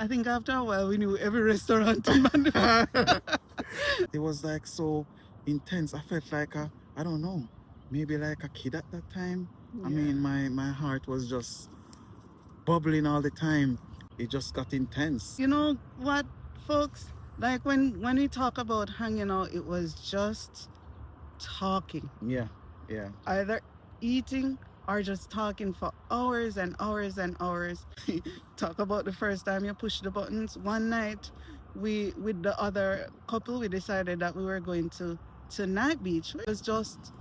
I think after a while we knew every restaurant in Mandeville. It was like so intense. I felt like I don't know, maybe like a kid at that time. I mean, my heart was just bubbling all the time. It just got intense. You know what, folks? Like when we talk about hanging out, it was just talking. Yeah, yeah. Either eating or just talking for hours and hours and hours. Talk about the first time you push the buttons. One night, we with the other couple, we decided that we were going to Night Beach. It was just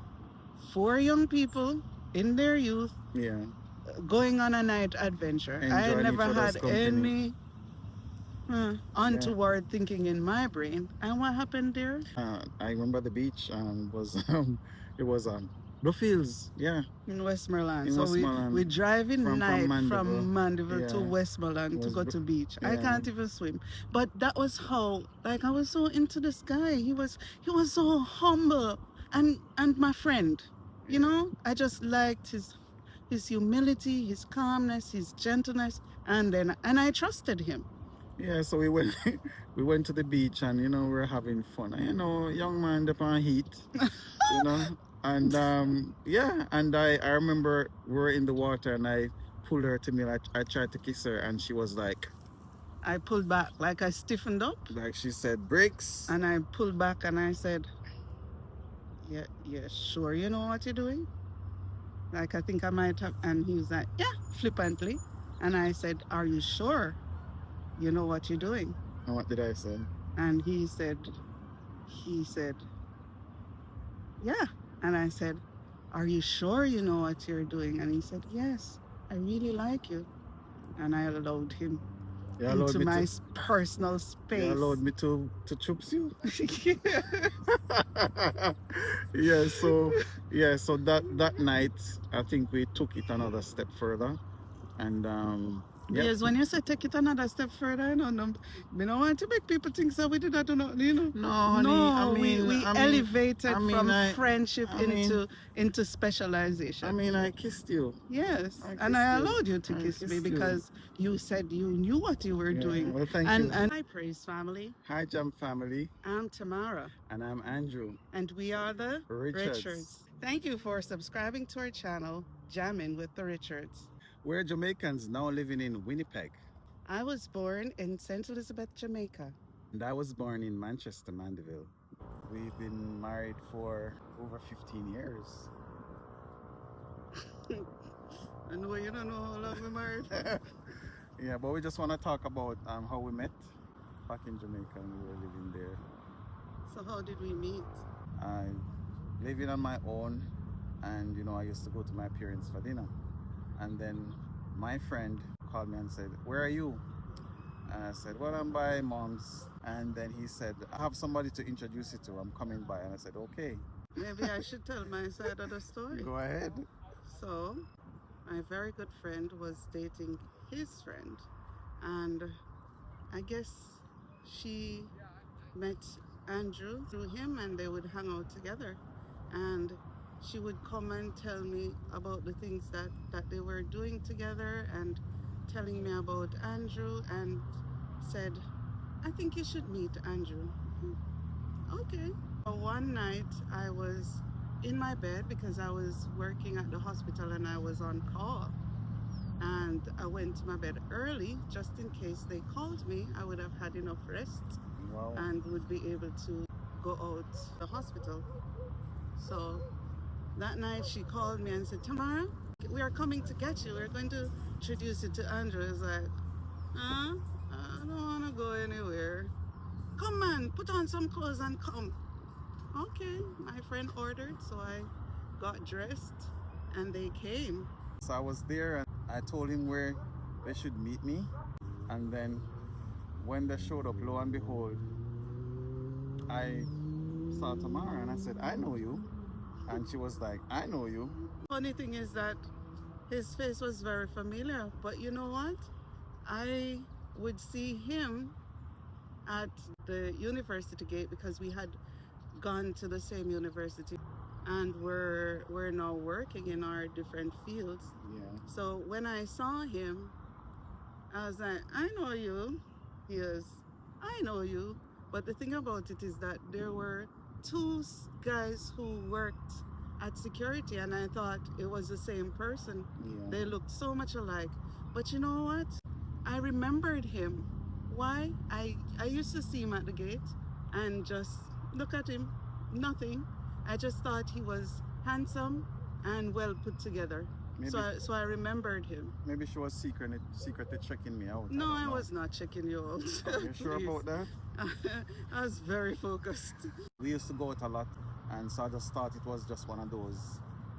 4 young people in their youth, Yeah, going on a night adventure. I enjoying never each other's had company. any untoward thinking in my brain. And what happened there? I remember the beach was it was Blue Fields, yeah, In Westmoreland. in So Westmoreland. we driving From night Mandeville. from Mandeville to Yeah. Westmoreland to Was go br- to beach. I yeah. can't even swim. But that was how, like, I was so into this guy. He was so humble and my friend. You know, I just liked his humility, his calmness, his gentleness, and I trusted him. Yeah, so we went we went to the beach, and we were having fun. And, young man up on heat, and yeah, and I remember we were in the water, and I pulled her to me. I tried to kiss her, and she was like I pulled back, like I stiffened up, like she said, "Bricks." and I pulled back and I said, yeah, sure, you know what you're doing? Like, I think I might have. And he was like, yeah, flippantly. And I said, are you sure you know what you're doing? And what did I say? And he said, yeah. And I said, are you sure you know what you're doing? And he said, yes, I really like you. And I allowed him into my personal space. You allowed me to choops you. So that night, I think we took it another step further, and Yes, when you say take it another step further, I don't want to make people think so we did that, No, honey, we elevated from friendship into specialization. I mean, I kissed you. Yes, and I allowed you to kiss me because you said you knew what you were doing. Well, thank you. And hi, Praise family. Hi, Jam family. I'm Tamara. And I'm Andrew. And we are the Richards. Thank you for subscribing to our channel, Jamming with the Richards. We're Jamaicans now living in Winnipeg. I was born in St. Elizabeth, Jamaica. And I was born in Manchester, Mandeville. We've been married for over 15 years. I know you don't know how long we're married. Yeah, but we just want to talk about how we met back in Jamaica when we were living there. So how did we meet? I living on my own, and I used to go to my parents for dinner. And then my friend called me and said, where are you? And I said, well, I'm by mom's. And then he said, I have somebody to introduce you to. I'm coming by. And I said, okay. Maybe I should tell my side of the story. Go ahead. So, my very good friend was dating his friend. And I guess she met Andrew through him, and they would hang out together. And she would come and tell me about the things that they were doing together, and telling me about Andrew, and said, I think you should meet Andrew. Okay. One night I was in my bed because I was working at the hospital and I was on call. And I went to my bed early just in case they called me. I would have had enough rest. Wow. And would be able to go out the hospital. So that night she called me and said, Tamara, we are coming to get you. We're going to introduce you to Andrew. I was like, I don't want to go anywhere. Come man, put on some clothes and come. Okay, my friend ordered, so I got dressed and they came. So I was there and I told him where they should meet me. And then when they showed up, lo and behold, I saw Tamara and I said, I know you. And she was like, I know you. Funny thing is that his face was very familiar, but you know what? I would see him at the university gate because we had gone to the same university and we're now working in our different fields. Yeah. So when I saw him, I was like, I know you. Yes, I know you. But the thing about it is that there were two guys who worked at security, and I thought it was the same person. Yeah. They looked so much alike. But you know what? I remembered him. Why? I used to see him at the gate and just look at him. Nothing. I just thought he was handsome and well put together. Maybe, So I remembered him. maybe she was secretly checking me out. No, don't I know. was not checking you out. Are you sure Please. about that? I was very focused. We used to go out a lot, and so I just thought it was just one of those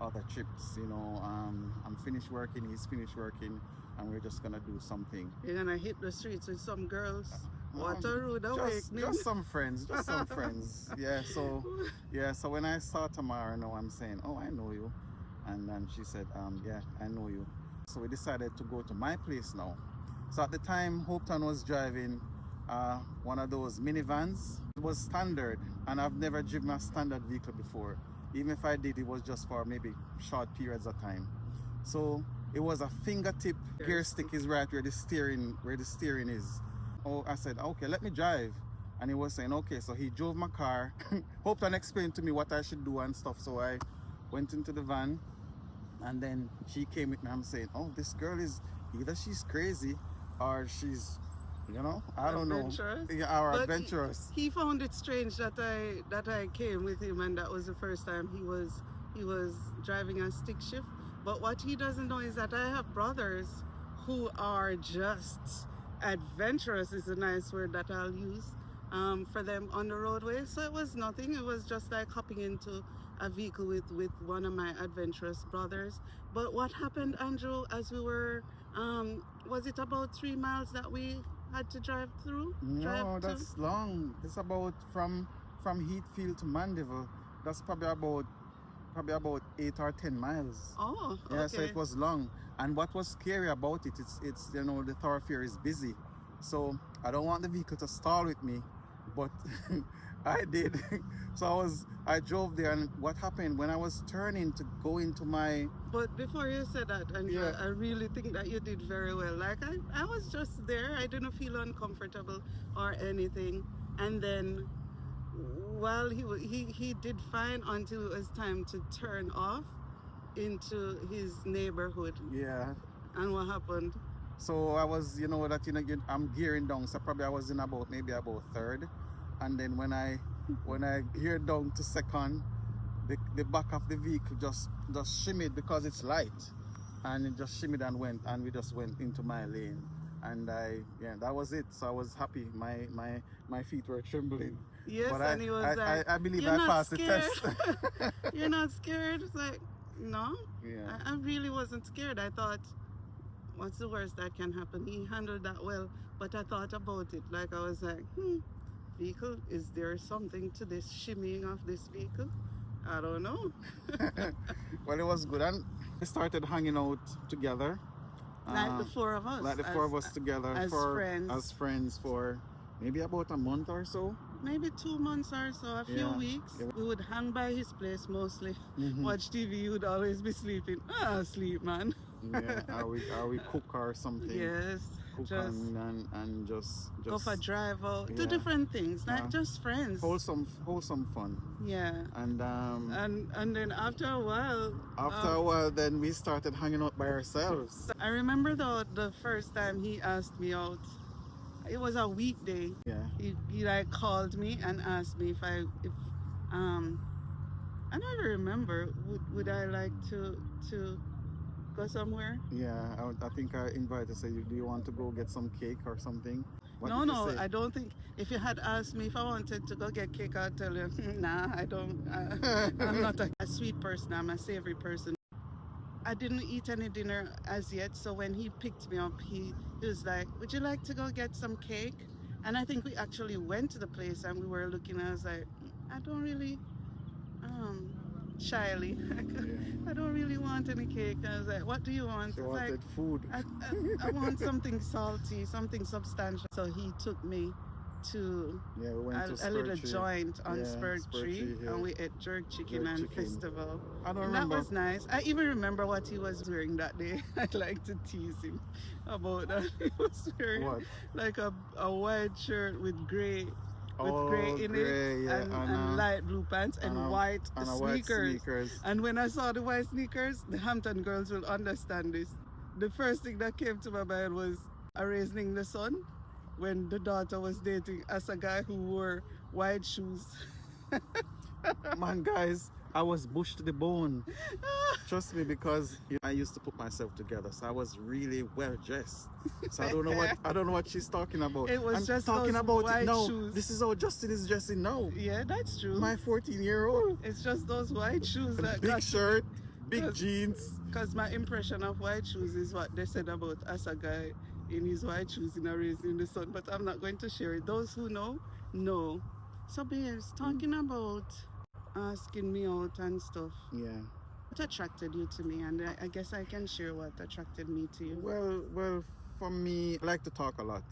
other trips, you know. I'm finished working, he's finished working, and we're just gonna do something. You're gonna hit the streets with some girls. What a Um, rude just awakening. some friends, just some friends. Yeah, so when I saw Tamara, now I'm saying, oh, I know you. And then she said, yeah, I know you. So we decided to go to my place now. So at the time, Hopetown was driving one of those minivans. It was standard, and I've never driven a standard vehicle before. Even if I did, it was just for maybe short periods of time. So it was a fingertip gear stick is right where the steering is. Oh, I said, okay, let me drive. And he was saying, okay, so he drove my car. Hopetown explained to me what I should do and stuff. So I went into the van, and then she came with me. I'm saying, oh, this girl is either she's crazy or she's, you know, I don't know. Adventurous? Yeah, or But adventurous. He found it strange that I came with him, and that was the first time he was driving a stick shift. But what he doesn't know is that I have brothers who are just adventurous, is a nice word that I'll use for them on the roadway. So it was nothing. It was just like hopping into a vehicle with one of my adventurous brothers. But what happened, Andrew, as we were, was it about 3 miles that we had to drive through? No, that's long. It's about from Heathfield to Mandeville. That's probably about 8 or 10 miles. Oh, okay. Yeah, so it was long. And what was scary about it, it's you know, the thoroughfare is busy. So I don't want the vehicle to stall with me, but I did. So I drove there, and what happened when I was turning to go into my... But before you said that, and Yeah. I really think that you did very well. Like I was just there. I didn't feel uncomfortable or anything. And then while he did fine until it was time to turn off into his neighborhood. Yeah. And what happened? So I was, I'm gearing down. So probably I was in maybe about third. And then when I geared down to second, the back of the vehicle just shimmied because it's light. And it just shimmied and we just went into my lane. And that was it. So I was happy. My feet were trembling. Yes, but and he was like, I believe "You're I not passed scared?" the test. You're not scared? It's like, no. Yeah. I really wasn't scared. I thought, what's the worst that can happen? He handled that well. But I thought about it. Like I was like, vehicle, is there something to this shimmying of this vehicle? I don't know. Well, it was good. And we started hanging out together. Like the four of us. Like the four of us together. As friends. As friends for maybe about a month or so. Maybe 2 months or so, a few weeks. Yeah. We would hang by his place mostly. Mhm. Watch TV, he would always be sleeping. Sleep, man. Yeah, or we cook or something. Yes. Cook Just and just go for a drive out. Do Yeah. different things, not just friends. wholesome fun. Yeah. And And then after a while, then we started hanging out by ourselves. I remember the first time he asked me out. It was a weekday. Yeah. He like called me and asked me if I don't even remember. Would I like to go somewhere? Yeah, I think I invited. Say, do you want to go get some cake or something? What No, did you say? I don't think. If you had asked me if I wanted to go get cake, I'd tell you, nah, I don't. I'm not a sweet person. I'm a savory person. I didn't eat any dinner as yet, so when he picked me up, he was like, would you like to go get some cake? And I think we actually went to the place and we were looking, I was like, I don't really, shyly, I don't really want any cake. I was like, what do you want? She It's wanted like, food. I want something salty, something substantial. So he took me to Yeah, we went to a little Tree. joint on Yeah, Spur Tree, yeah. and we ate jerk chicken Jerk and chicken. festival. I don't And that remember. was nice. I even remember what he was wearing that day. I like to tease him about that. He was wearing What? like a white shirt with gray Oh, in it, gray, yeah, and light blue pants and white and a white sneakers. sneakers. And when I saw the white sneakers, the Hampton girls will understand this. The first thing that came to my mind was A Raising the Sun, when the daughter was dating as a guy who wore white shoes. Man, guys, I was bushed to the bone. Trust me, because I used to put myself together, so I was really well dressed. So I don't know what she's talking about. It was I'm just talking those about white it now. shoes. This is how Justin is dressing now. Yeah, that's true. My 14-year-old. It's just those white shoes that Big got shirt, big jeans. Because my impression of white shoes is what they said about as a guy in his white shoes in A Raising the Sun, but I'm not going to share it. Those who know, know. So, babes, talking about asking me out and stuff. Yeah. What attracted you to me? And I guess I can share what attracted me to you. Well, for me, I like to talk a lot.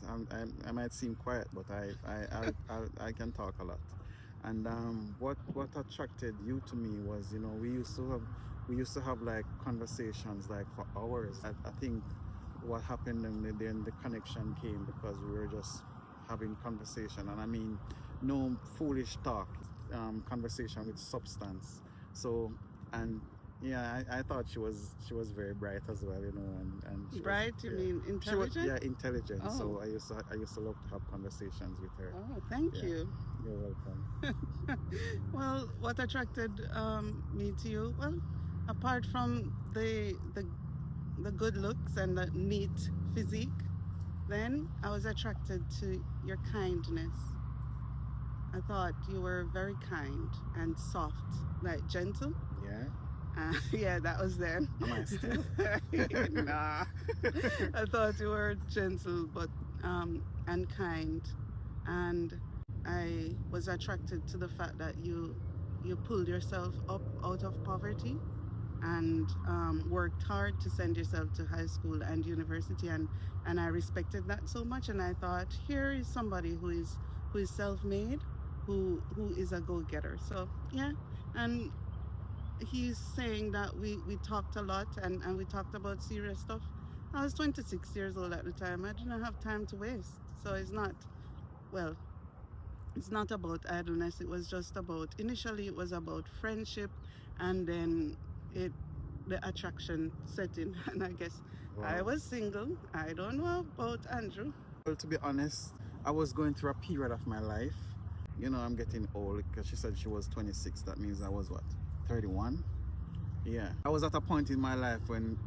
I might seem quiet, but I can talk a lot. And what attracted you to me was, we used to have like conversations like for hours. I think what happened and then the connection came because we were just having conversation, and I mean no foolish talk, conversation with substance. So, and yeah, I thought she was very bright as well, and she bright, was, you yeah. mean intelligent? Intelligent. Oh. So I used to love to have conversations with her. Oh, thank you. You're welcome. Well, what attracted me to you? Well, apart from the good looks and the neat physique, then I was attracted to your kindness. I thought you were very kind and soft, like gentle. Yeah. Yeah, that was then. Am I still? Nah. I thought you were gentle, but and kind, and I was attracted to the fact that you pulled yourself up out of poverty and worked hard to send yourself to high school and university, and I respected that so much. And I thought, here is somebody who is self-made, who is a go-getter. So yeah, and he's saying that we talked a lot and we talked about serious stuff. I was 26 years old at the time. I didn't have time to waste. So it's not about idleness. It was just about, initially it was about friendship, and then the attraction set in. And I guess I was single. I don't know about Andrew. Well, to be honest, I was going through a period of my life. I'm getting old, because she said she was 26. That means I was what? 31? Yeah. I was at a point in my life when,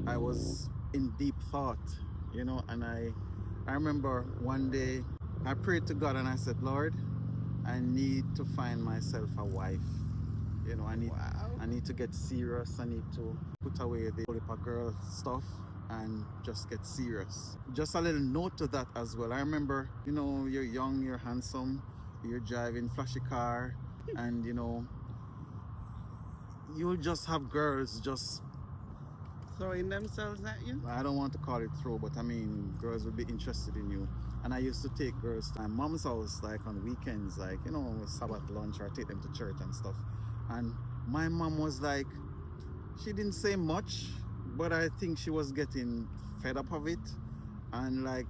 I was in deep thought, and I remember one day I prayed to God and I said, Lord, I need to find myself a wife. I need to get serious. I need to put away the Olipa girl stuff and just get serious. Just a little note to that as well. I remember, you're young, you're handsome, you're driving flashy car, and you'll just have girls just throwing themselves at you. I don't want to call it throw, but I mean girls would be interested in you. And I used to take girls to my mom's house, like on weekends, like Sabbath lunch, or take them to church and stuff. And my mom was like, she didn't say much, but I think she was getting fed up of it, and like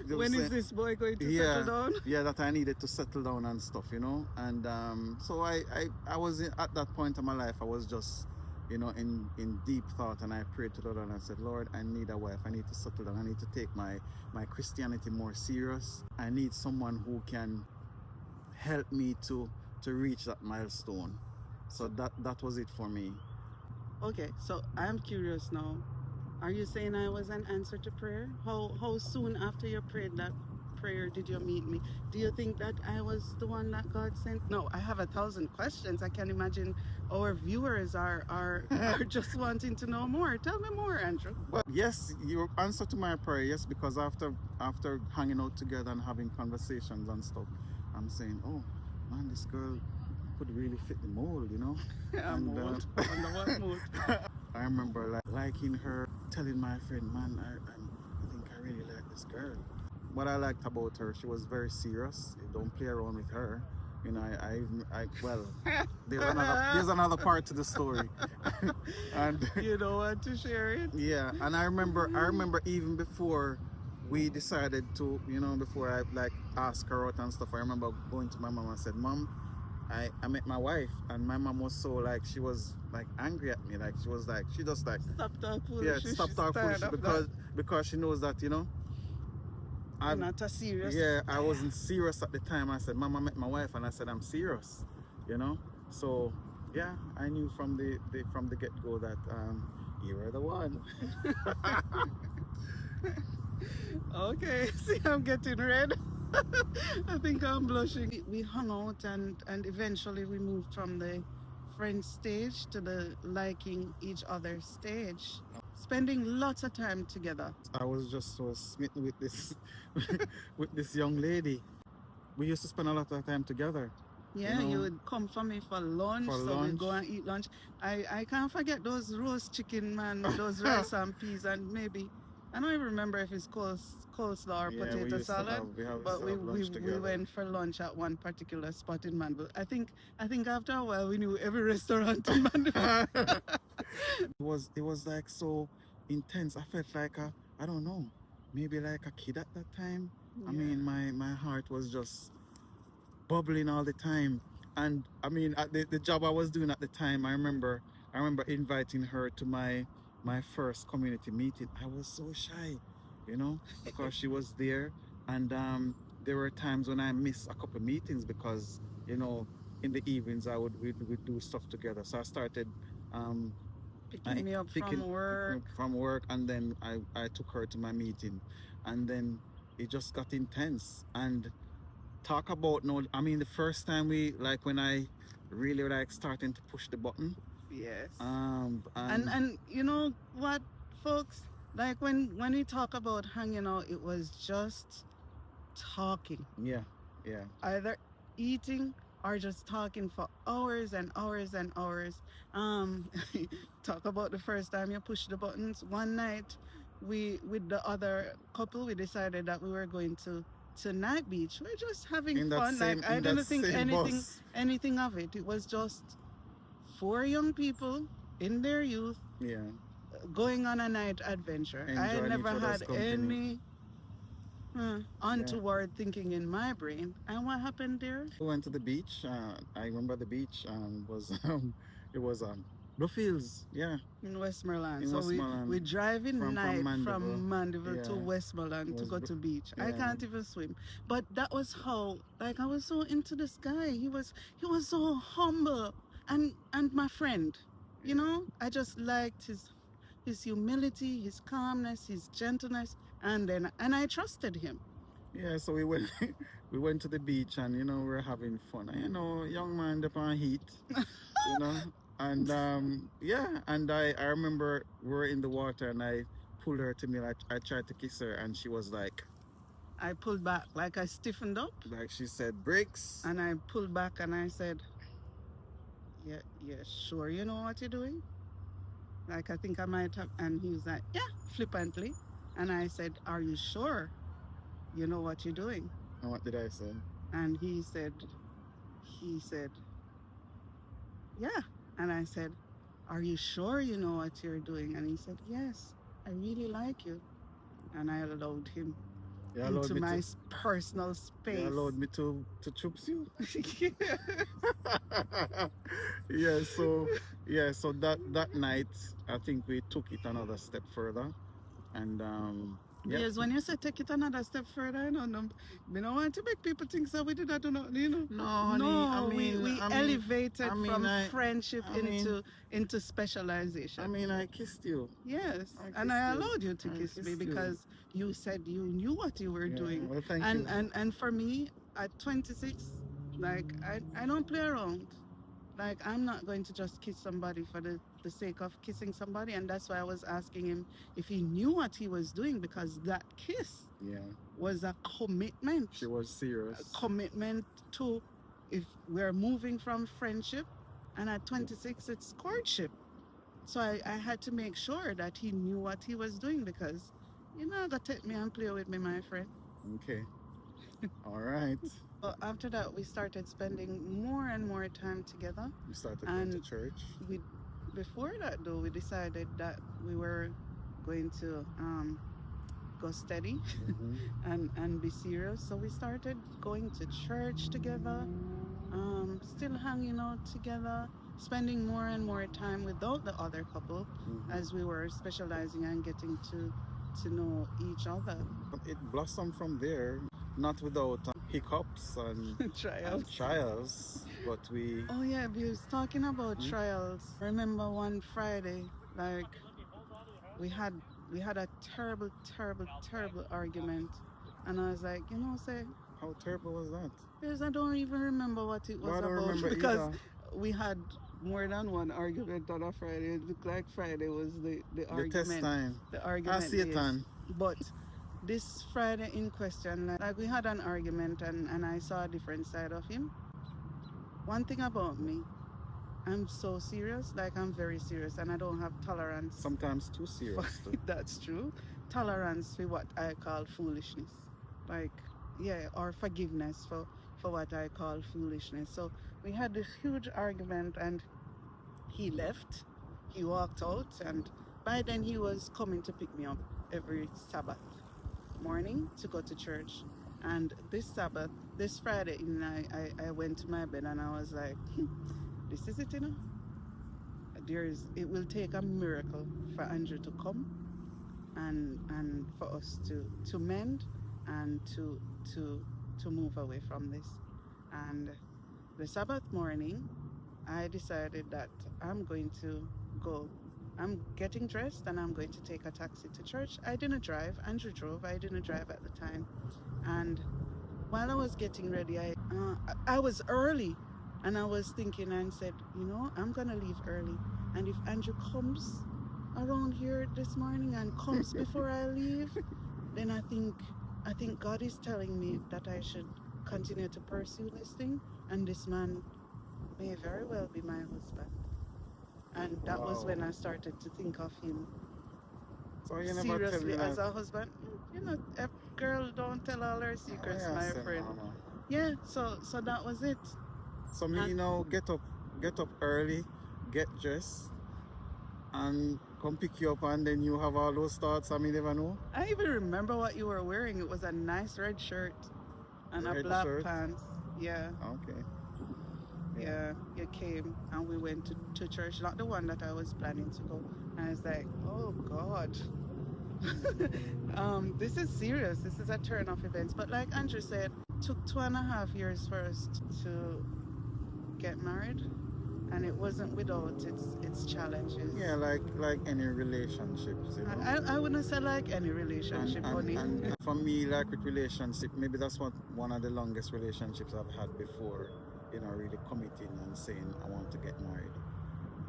when is this boy going to settle down? Yeah, that I needed to settle down and stuff, and so I was at that point in my life, I was just in deep thought, and I prayed to the Lord and I said, Lord, I need a wife. I need to settle down. I need to take my Christianity more serious. I need someone who can help me to reach that milestone. So that was it for me. Okay, so I'm curious now. Are you saying I was an answer to prayer? How soon after you prayed that prayer did you meet me? Do you think that I was the one that God sent? No, I have 1,000 questions. I can imagine our viewers are just wanting to know more. Tell me more, Andrew. Well, yes, your answer to my prayer, yes, because after hanging out together and having conversations and stuff, I'm saying, oh man, this girl could really fit the mold, Mold? Under what mold? I remember liking her, telling my friend, man, I think I really like this girl. what I liked about her, she was very serious. You don't play around with her. You know, well, there's another part to the story, and You don't want to share it? yeah, and I remember even before we decided to, you know, before I like asked her out and stuff. I remember going to my mom and said, "Mom, I met my wife," and my mom was so like she was like angry at me, like she was like she just like Stop talking yeah, foolish. stop She's talking tired foolish of because she knows that, you know, that. I've Not a serious. yeah, I wasn't serious at the time. I said, "Mom, I met my wife," and I said, "I'm serious," you know. So yeah, I knew from the get go that you were the one. Okay, see, I'm getting red. I think I'm blushing. We hung out and eventually we moved from the friend stage to the liking each other stage, spending lots of time together. I was just so smitten with this with this young lady. We used to spend a lot of time together. Yeah, You you know, would come for me for lunch, for so we lunch. go and eat lunch. I can't forget those roast chicken, man, with those rice and peas and maybe I don't even remember if it's coleslaw or Yeah, we potato used to salad. used But to have lunch we together. went for lunch at one particular spot in Mandeville. I think after a while we knew every restaurant in Mandeville. It was like so intense. I felt like I don't know, maybe like a kid at that time. I mean, my heart was just bubbling all the time. And I mean, at the job I was doing at the time, I remember inviting her to my first community meeting. I was so shy, you know, because she was there, and there were times when I missed a couple meetings because, you know, in the evenings we'd do stuff together. So I started um, Picking me up picking from work. from work, and then I took her to my meeting, and then it just got intense. And talk about no, I mean, the first time we like when I really like starting to push the button. Yes. And And you know what, folks? Like when we talk about hanging out, it was just talking, yeah, yeah, either eating or just talking for hours and hours and hours. Um, talk about the first time you push the buttons. One night, we with the other couple, we decided that we were going to night beach. We're just having in that fun. same Like I in that didn't think same bus. anything of it. It was just four young people in their youth Yeah, going on a night adventure. I had enjoying each never other's had company. any Yeah, untoward thinking in my brain. And what happened there? we went to the beach. I remember the beach was it was Bluefields. Yeah, In Westmoreland. in So we Westmoreland, driving from night Mandeville. from Mandeville to Yeah, it Westmoreland to was go to beach. I yeah. can't even swim. But that was how like I was so into this guy. He was so humble and my friend. You know, I just liked his humility, his calmness, his gentleness, and I trusted him. Yeah, so we went we went to the beach, and you know we're having fun. And, you know, young man upon heat, you know. And yeah, and I remember we were in the water, and I pulled her to me, like I tried to kiss her, and she was I pulled back, like I stiffened up, like she said bricks. and I pulled back and I said, yeah, yeah, sure, you know what you're doing? Like I think I might have, and he was like, yeah, flippantly. And I said, are you sure you know what you're doing? And what did I say? And he said, yeah. And I said, are you sure you know what you're doing? And he said, yes, I really like you. And I allowed him You allowed into me my to personal you space. allowed me to choops you. Yeah, so that night I think we took it another step further, and yeah. Yes, when you say take it another step further, I don't know. We don't want to make people think so we did that, you know. No, honey. No, we elevated from I friendship I mean, into specialization. I mean, I kissed you. Yes, I and kissed I you. allowed you to I kiss me kissed you. because you said you knew what you were Yeah, doing. well, thank you. And for me, at 26, like I don't play around. Like I'm not going to just kiss somebody for the sake of kissing somebody, and that's why I was asking him if he knew what he was doing because that kiss Yeah, was a commitment. she was serious. A commitment to if we're moving from friendship, and at 26 it's courtship. So I had to make sure that he knew what he was doing because you're not gonna take me and play with me, my friend. Okay. All right. After that, we started spending more and more time together. We started going to And church. we, before that though, we decided that we were going to go steady and be serious. So we started going to church together, still hanging out together, spending more and more time without the other couple as we were specializing and getting to know each other. It blossomed from there, not without hiccups and trials, but we. Oh yeah, we was talking about trials. Remember one Friday, like we had a terrible, terrible, terrible argument, and I was like, say, How terrible was that? because I don't even remember what it was I don't about remember because either. we had more than one argument on a Friday. It looked like Friday was the argument. Test time. The argument. Satan. But this Friday in question, like we had an argument and I saw a different side of him. One thing about me, I'm so serious, like I'm very serious, and I don't have tolerance. Sometimes too serious. That's true. Tolerance for what I call foolishness. Like, yeah, or forgiveness for what I call foolishness. So we had this huge argument and he left. He walked out, and by then he was coming to pick me up every Sabbath morning to go to church. And this Friday evening, I went to my bed and I was like, this is it, it will take a miracle for Andrew to come and for us to mend and to move away from this. And the Sabbath morning, I decided that I'm going to go. I'm getting dressed and I'm going to take a taxi to church. I didn't drive. Andrew drove. I didn't drive at the time. And while I was getting ready, I was early, and I was thinking and said, I'm going to leave early. And if Andrew comes around here this morning and comes before I leave, then I think God is telling me that I should continue to pursue this thing, and this man may very well be my husband. And that was when I started to think of him seriously as a husband. A girl don't tell all her secrets, my friend. Yeah, so that was it. So me, get up early, get dressed, and come pick you up, and then you have all those thoughts. I never know. I even remember what you were wearing. It was a nice red shirt and a black pants. Yeah. Okay. Yeah, you came and we went to church, not the one that I was planning to go. And I was like, oh God. This is serious. This is a turn of events. But like Andrew said, it took 2.5 years for us to get married, and it wasn't without its challenges. Yeah, like any relationships. I wouldn't say like any relationship, honey. And for me, like with relationship, maybe that's one of the longest relationships I've had before. Really committing and saying I want to get married,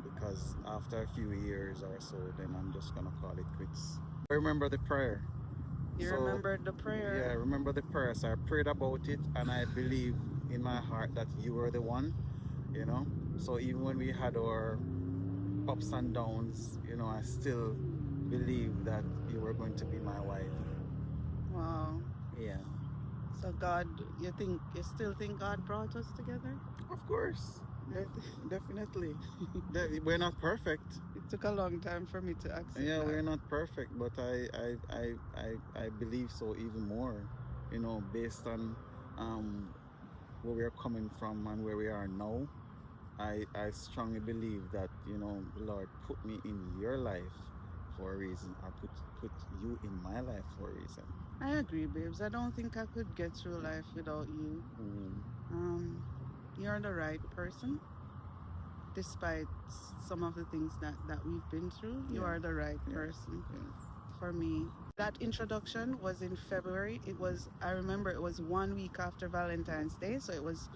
because after a few years or so, then I'm just gonna call it quits. I remember the prayer. Remembered the prayer? Yeah, I remember the prayer. So I prayed about it, and I believe in my heart that you were the one. So even when we had our ups and downs, I still believe that you were going to be my wife. Wow. Yeah. So God, you still think God brought us together? Of course. Definitely. We're not perfect. It took a long time for me to accept Yeah, that. we're not perfect, but I believe so even more, based on where we're coming from and where we are now. I strongly believe that, the Lord put me in your life for a reason. I put you in my life for a reason. I agree, babes. I don't think I could get through life without you. You're the right person. Despite some of the things that we've been through, you are the right person for me. That introduction was in February. I remember it was 1 week after Valentine's Day, so it was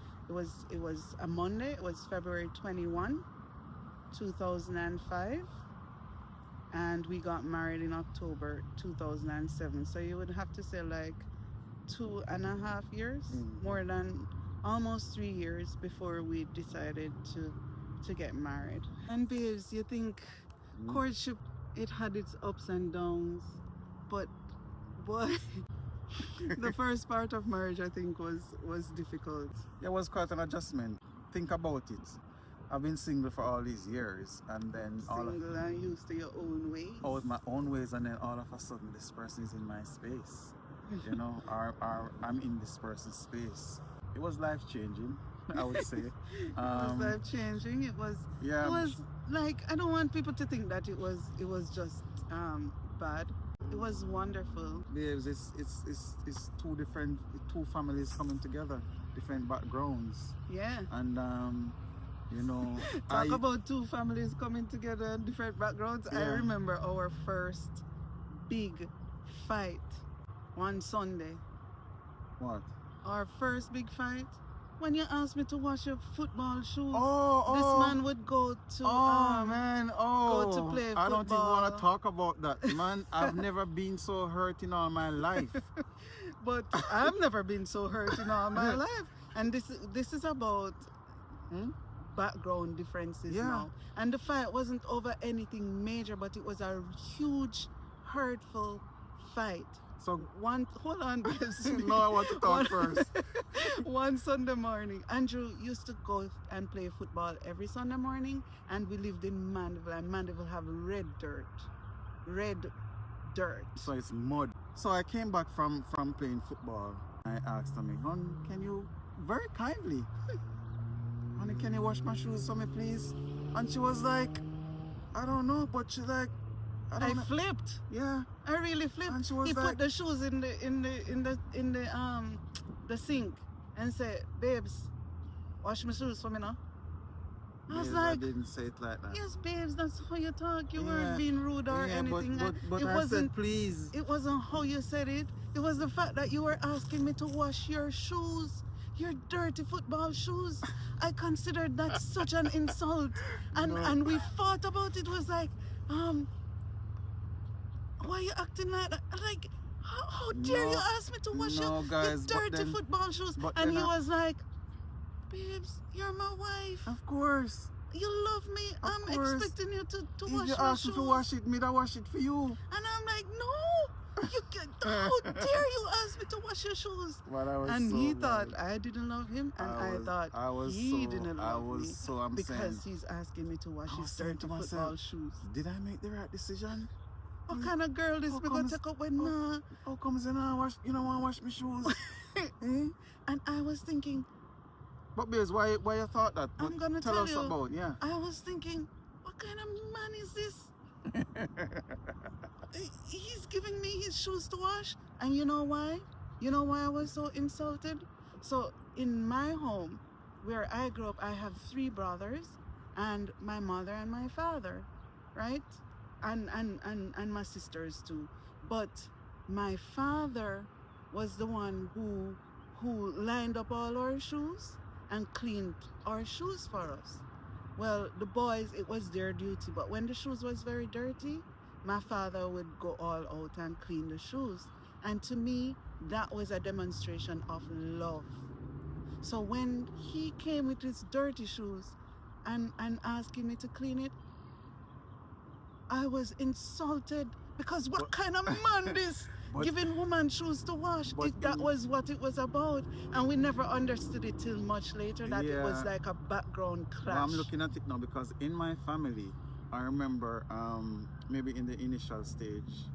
a Monday. It was February 21, 2005. And we got married in October 2007. So you would have to say like 2.5 years, more than almost 3 years before we decided to get married. And babes, you think courtship, it had its ups and downs, but boy, The first part of marriage, I think, was difficult. It was quite an adjustment. Think about it. I've been single for all these years, and then Single and used to your own ways. out my own ways, and then all of a sudden this person is in my space. You know, or I'm in this person's space. It was life changing, I would say. It was life changing. It was. Yeah. It was like, I don't want people to think that it was just bad. It was wonderful. Babes, it's two families coming together, different backgrounds, Yeah. and you know, Talk about two families coming together, different backgrounds. I Yeah. remember our first big fight one Sunday. what? Our first big fight, when you asked me to wash your football shoes. Oh, This man would go to man, go to play I don't even want football. to talk about that, man. I've never been so hurt in all my life. But I've never been so hurt in all my life. And this is about background differences Yeah. now. And the fight wasn't over anything major, but it was a huge, hurtful fight. So Hold on, babes. no, I want to talk first. One Sunday morning, Andrew used to go and play football every Sunday morning, and we lived in Mandeville, and Mandeville have red dirt. So it's mud. So I came back from playing football. I asked her, "Hon, can you very kindly, honey, can you wash my shoes for me, please?" And she was like, "I don't know," but she's like, "I I don't know." flipped. Yeah. I really flipped. And she was He like- put the shoes in the sink and said, "Babes, wash my shoes for me now." I was Babes, like, I didn't say it like that. "Yes, babes, that's how you talk. You Yeah. weren't being rude or Yeah, anything." but it I wasn't. said, please. It wasn't how you said it. It was the fact that you were asking me to wash your shoes, your dirty football shoes. I considered that such an insult, and No. and we fought about it. It was like, why are you acting like that? Like, how dare you No. ask me to wash No, your guys, but dirty then- football shoes? but And then he I- was like, "Babes, you're my wife. Of course. You love me. Of I'm course. expecting you to If wash you my ask me shoes." to wash it, me I wash it for you. And I'm like, "No, you can, how dare you ask me to wash your shoes?" But I was And so he thought mad. I didn't love him, and I thought I was he so, didn't I love was me so I'm because saying, he's asking me to wash I was his saying dirty to myself, football shoes. did I make the right decision? What kind of girl this how we gonna comes- take up with? Nah. How comes you don't wash? You don't want to wash my shoes? Eh? And I was thinking, But babes, why you thought that? I'm gonna tell tell us you. about, yeah. I was thinking, what kind of man is this? He's giving me his shoes to wash. And you know why? You know why I was so insulted? So in my home, where I grew up, I have 3 brothers and my mother and my father, right? And my sisters too. But my father was the one who lined up all our shoes and cleaned our shoes for us. Well, the boys, it was their duty, but when the shoes was very dirty, my father would go all out and clean the shoes. And to me, that was a demonstration of love. So when he came with his dirty shoes and asking me to clean it, I was insulted because what kind of man this but- giving woman shoes to wash? but That in- was what it was about. And we never understood it till much later that it was Yeah. like a background clash. Well, I'm looking at it now because in my family, I remember maybe in the initial stage,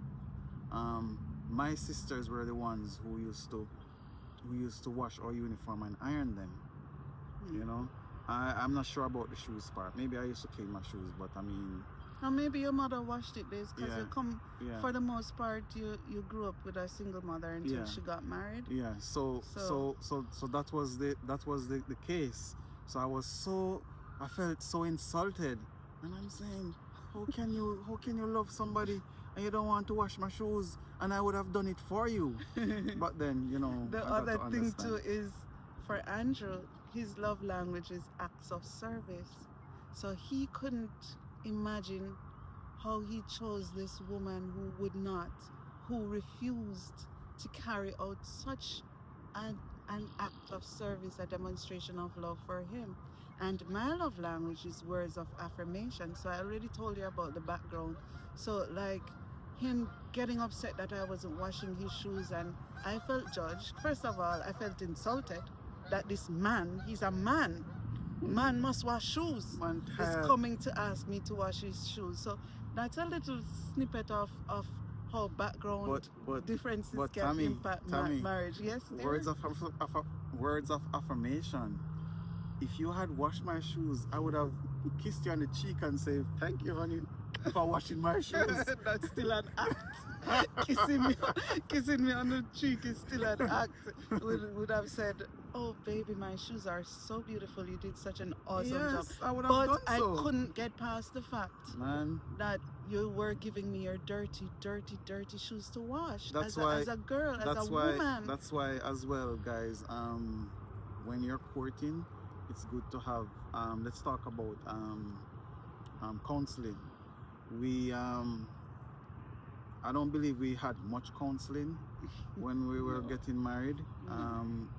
my sisters were the ones who used to wash our uniform and iron them. You know, I'm not sure about the shoes part. Maybe I used to clean my shoes, but I mean, Or maybe your mother washed it this because Yeah. you come, yeah. for the most part, you grew up with a single mother until Yeah. she got married. Yeah, so that was the case. So I felt so insulted, and I'm saying, how can you love somebody and you don't want to wash my shoes, and I would have done it for you. But then, you know, The I got other to thing too understand. is, for Andrew, his love language is acts of service. So he couldn't imagine how he chose this woman who refused to carry out such an act of service, a demonstration of love for him. And my love language is words of affirmation. So I already told you about the background. So like, him getting upset that I wasn't washing his shoes, and I felt judged. First of all, I felt insulted that this man, he's a man. Man must wash shoes. Man Is tired. coming to ask me to wash his shoes. So that's a little snippet of how background differences but can Tammy, impact Tammy, marriage. Yes, dear? words of affirmation. If you had washed my shoes, I would have kissed you on the cheek and say, "Thank you, honey, for washing my shoes." That's still an act. kissing me on the cheek is still an act. Would have said, "Oh, baby, my shoes are so beautiful. You did such an awesome job." Yes, I would have But done I so. couldn't get past the fact Man, that you were giving me your dirty, dirty, dirty shoes to wash. That's as a girl, as a woman. That's why, as well, guys. When you're courting, it's good to have. Let's talk about counseling. I don't believe we had much counseling when we were getting married.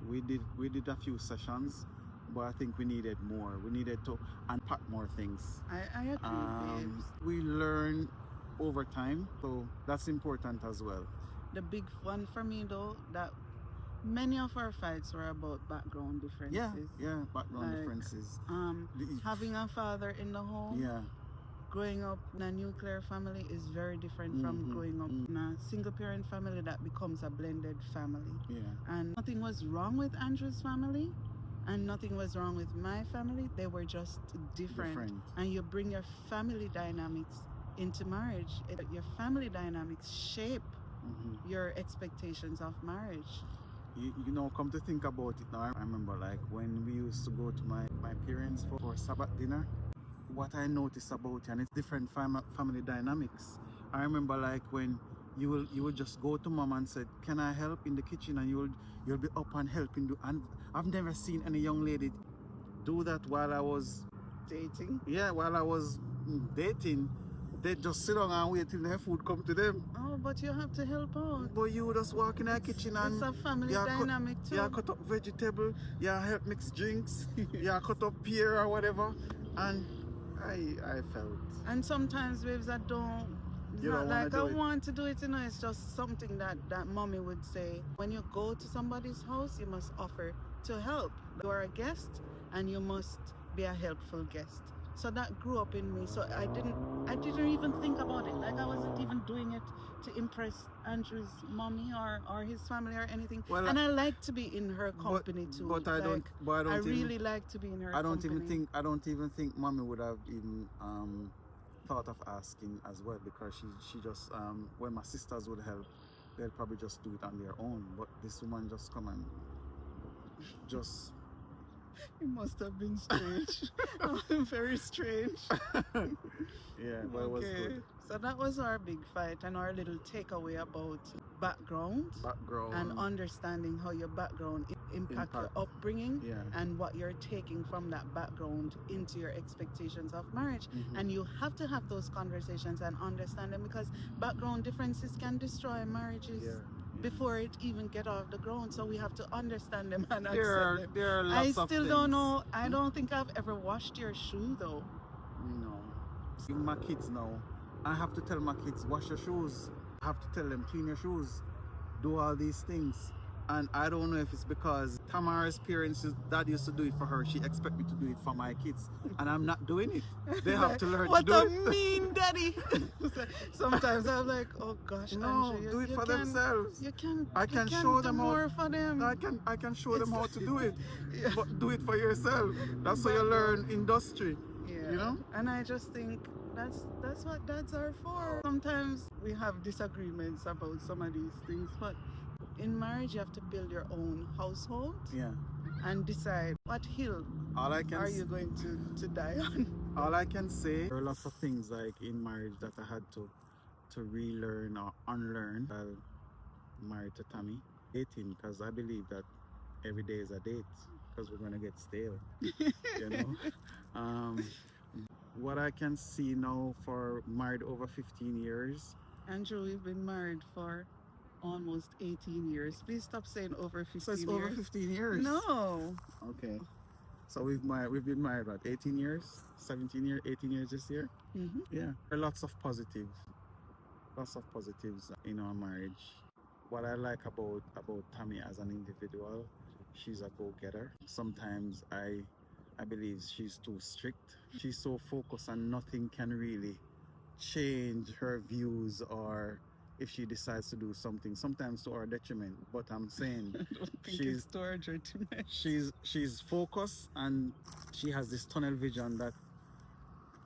We did a few sessions, but I think we needed more. We needed to unpack more things. I agree, babes. We learn over time, so that's important as well. The big one for me, though, that many of our fights were about background differences. Yeah, background Like, differences. Having a father in the home. Yeah. Growing up in a nuclear family is very different from growing up in a single parent family that becomes a blended family. Yeah. And nothing was wrong with Andrew's family and nothing was wrong with my family. They were just different. And you bring your family dynamics into marriage. Your family dynamics shape your expectations of marriage. You know, come to think about it now, I remember like when we used to go to my parents for Sabbath dinner. What I noticed about it, and it's different family dynamics. I remember like when you will just go to mom and say, "Can I help in the kitchen?" and you'll be up and helping do. And I've never seen any young lady do that while I was dating. Yeah, while I was dating, they just sit down and wait till their food come to them. Oh, but you have to help out. But you just walk in the kitchen and it's a family dynamic too. You cut up vegetable, you help mix drinks, you cut up pear or whatever, and I felt. And sometimes, babes, I don't. It's you not don't like I do it. want to do it, you know. It's just something that mommy would say. When you go to somebody's house, you must offer to help. You are a guest, and you must be a helpful guest. So that grew up in me. So I didn't even think about it. Like I wasn't even doing it to impress Andrew's mommy or his family or anything. Well, and I like to be in her company too. But I don't. I really like to be in her company. I don't even think mommy would have even thought of asking as well, because she just when my sisters would help, they'll probably just do it on their own. But this woman just come and just. It must have been strange. Very strange. Yeah, but it was good. So that was our big fight and our little takeaway about background and understanding how your background impact your upbringing and what you're taking from that background into your expectations of marriage. And you have to have those conversations and understand them, because background differences can destroy marriages. Before it even get off the ground, so we have to understand them and accept them. There are lots of I still things. don't know. I don't think I've ever washed your shoe though. No. Even my kids now, I have to tell my kids, wash your shoes. I have to tell them, clean your shoes. Do all these things. And I don't know if it's because Tamara's parents, dad used to do it for her. She expect me to do it for my kids. And I'm not doing it. They have to learn to do it. What a mean daddy. Sometimes I'm like, oh gosh, no, Andrew, do it for themselves. I can show them more for them. I can show them how to do it. But do it for yourself. That's how you learn industry. Yeah. You know? And I just think that's what dads are for. Sometimes we have disagreements about some of these things, but in marriage you have to build your own household and decide what hill are you going to die on. All I can say, there are lots of things like in marriage that I had to relearn or unlearn while married to Tammy. Dating, because I believe that every day is a date, because we're going to get stale. You know? What I can see now, for married over 15 years. Andrew, we've been married for almost 18 years. Please stop saying over 15 years. So it's over 15 years? No. Okay. So we've been married, what, 18 years? 17 years, 18 years this year? Mm-hmm. Yeah. There are lots of positive lots of positives in our marriage. What I like about Tammy as an individual, she's a go-getter. Sometimes I believe she's too strict. She's so focused on nothing can really change her views, or if she decides to do something, sometimes to our detriment. But I'm saying I don't think she's it's to our detriment. she's focused, and she has this tunnel vision that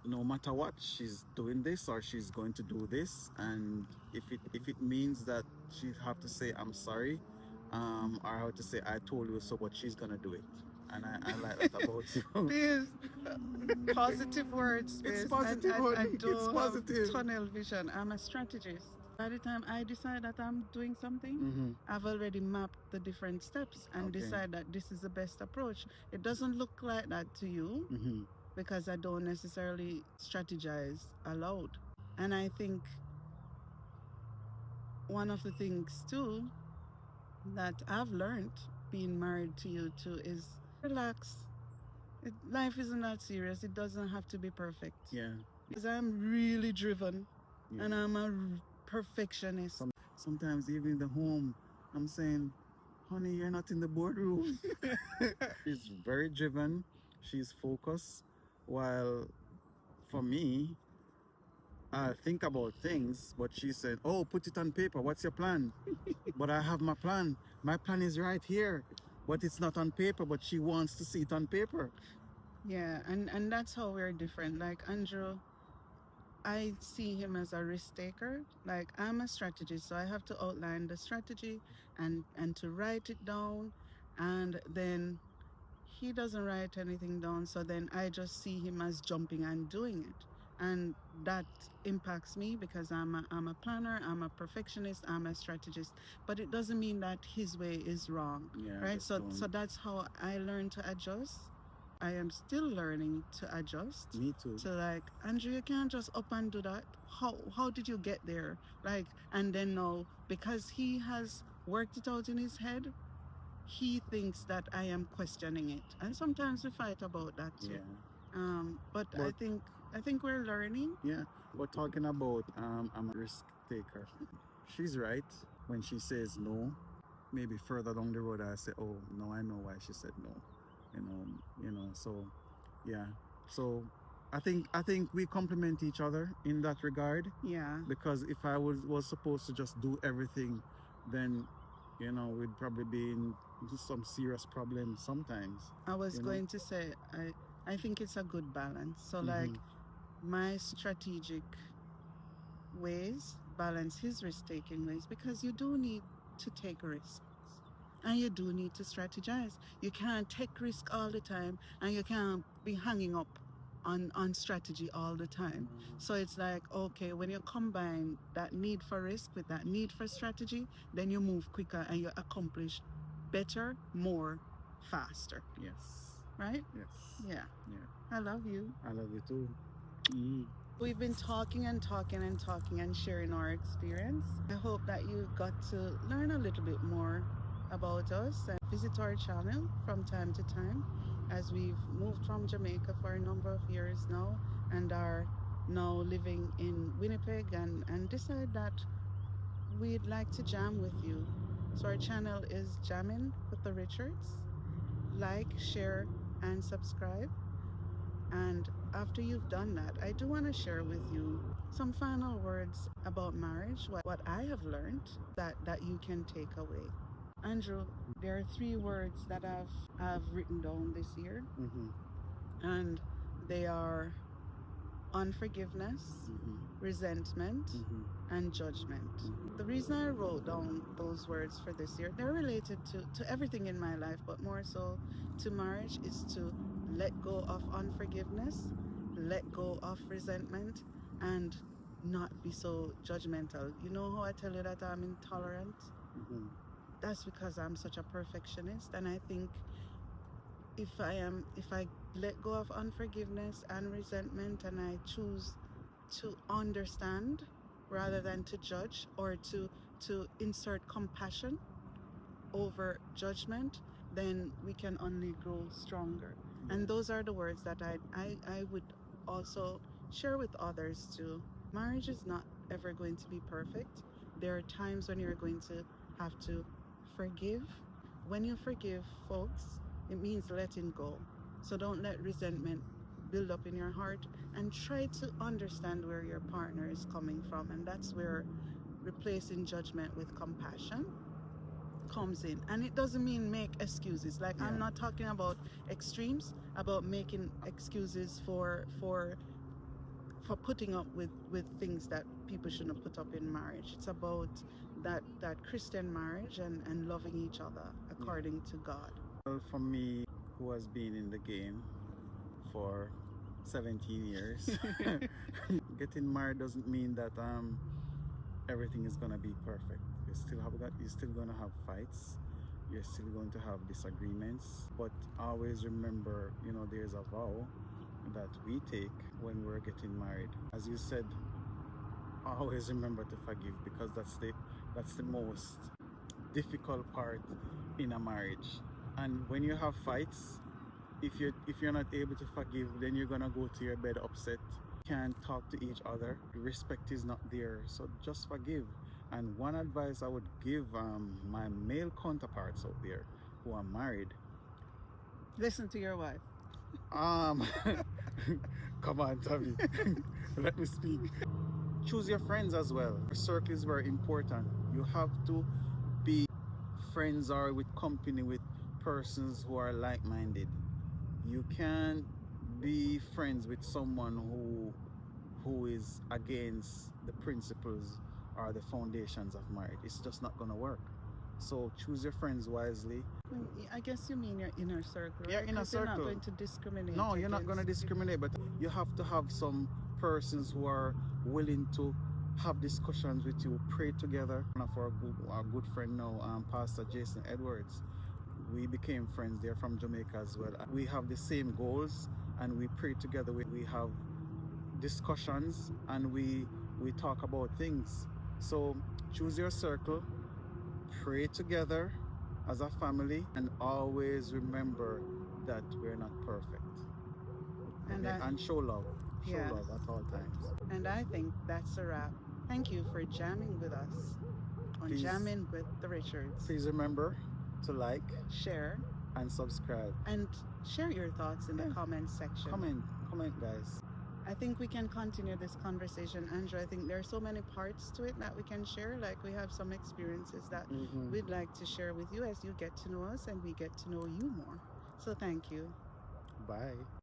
no matter what, she's doing this or she's going to do this, and if it means that she have to say I'm sorry, or how to say I told you so, but she's gonna do it, and I like that about you. Please, positive words, It's please. positive, I honey. It's don't have positive. tunnel vision. I'm a strategist. By the time I decide that I'm doing something, Mm-hmm. I've already mapped the different steps and Okay. decide that this is the best approach. It doesn't look like that to you Mm-hmm. because I don't necessarily strategize aloud. And I think one of the things too that I've learned being married to you too is relax. Life isn't that serious. It doesn't have to be perfect. Yeah. Because I'm really driven, Yeah. and I'm a perfectionist. Sometimes even in the home, I'm saying, honey, you're not in the boardroom. She's very driven. She's focused. While for me, I think about things, but she said, oh, put it on paper. What's your plan? But I have my plan. My plan is right here. But it's not on paper, but she wants to see it on paper. Yeah, and that's how we're different. Like Andrew, I see him as a risk taker. Like I'm a strategist, so I have to outline the strategy and to write it down, and then he doesn't write anything down. So then I just see him as jumping and doing it, and that impacts me because I'm a planner, I'm a perfectionist, I'm a strategist. But it doesn't mean that his way is wrong, Yeah, right? just So don't. that's how I learn to adjust. I am still learning to adjust. Me too. To like, Andrew, you can't just up and do that. How did you get there? Like, and then now because he has worked it out in his head, he thinks that I am questioning it, and sometimes we fight about that too. Yeah. But But I think we're learning. yeah, we're talking about I'm a risk taker. She's right when she says no. Maybe further down the road, I say, oh no, I know why she said no. So yeah. So I think we complement each other in that regard. Yeah. Because if I was supposed to just do everything, then we'd probably be in some serious problems sometimes. I was going to say I think it's a good balance. So like my strategic ways balance his risk taking ways, because you do need to take risks and you do need to strategize. You can't take risk all the time, and you can't be hanging up on strategy all the time. So it's like, okay, when you combine that need for risk with that need for strategy, then you move quicker and you accomplish better, more, faster. Yes. Right? Yes. Yeah. Yeah. I love you. I love you too. Mm. We've been talking and talking and talking and sharing our experience. I hope that you got to learn a little bit more about us and visit our channel from time to time, as we've moved from Jamaica for a number of years now and are now living in Winnipeg, and decide that we'd like to jam with you. So our channel is Jamming with the Richards. Like, share, and subscribe. And after you've done that, I do want to share with you some final words about marriage, what I have learned that you can take away. Andrew, there are 3 words that I've written down this year, and they are unforgiveness, resentment, and judgment. The reason I wrote down those words for this year, they're related to everything in my life, but more so to marriage, is to let go of unforgiveness, let go of resentment, and not be so judgmental. You know how I tell you that I'm intolerant? That's because I'm such a perfectionist, and I think if I let go of unforgiveness and resentment, and I choose to understand rather than to judge, or to insert compassion over judgment, then we can only grow stronger. And those are the words that I would also share with others too. Marriage is not ever going to be perfect. There are times when you're going to have to forgive. When you forgive folks, it means letting go. So don't let resentment build up in your heart, and try to understand where your partner is coming from. And that's where replacing judgment with compassion comes in. And it doesn't mean make excuses. Like, Yeah. I'm not talking about extremes, about making excuses for putting up with things that people shouldn't put up in marriage. It's about that Christian marriage and loving each other according to God. Well, for me, who has been in the game for 17 years, getting married doesn't mean that everything is gonna be perfect. You're still gonna have fights. You're still going to have disagreements. But always remember, there's a vow that we take when we're getting married. As you said, always remember to forgive, because that's the most difficult part in a marriage. And when you have fights, if you're not able to forgive, then you're gonna go to your bed upset. Can't talk to each other. Respect is not there. So just forgive. And one advice I would give my male counterparts out there who are married. Listen to your wife. Um, come on, Tommy. Let me speak. Choose your friends as well. Your circle is very important. You have to be friends or with company with persons who are like-minded. You can't be friends with someone who is against the principles or the foundations of marriage. It's just not gonna work. So choose your friends wisely. I guess you mean your inner circle. Yeah, right? inner 'Cause you're not circle. going to discriminate. No, you're not gonna discriminate, but you have to have some persons who are willing to have discussions with you, pray together. One of our good friend now, Pastor Jason Edwards, we became friends. They're from Jamaica as well. We have the same goals, and we pray together. We have discussions, and we talk about things. So choose your circle, pray together as a family, and always remember that we're not perfect. And show love. Show Yes. love at all times. And I think that's a wrap. Thank you for jamming with us on Please- Jamming with the Richards. Please remember to like Share and subscribe. and share your thoughts in the comment section. Comment, guys. I think we can continue this conversation, Andrew. I think there are so many parts to it that we can share. Like, we have some experiences that we'd like to share with you as you get to know us and we get to know you more. So thank you. Bye.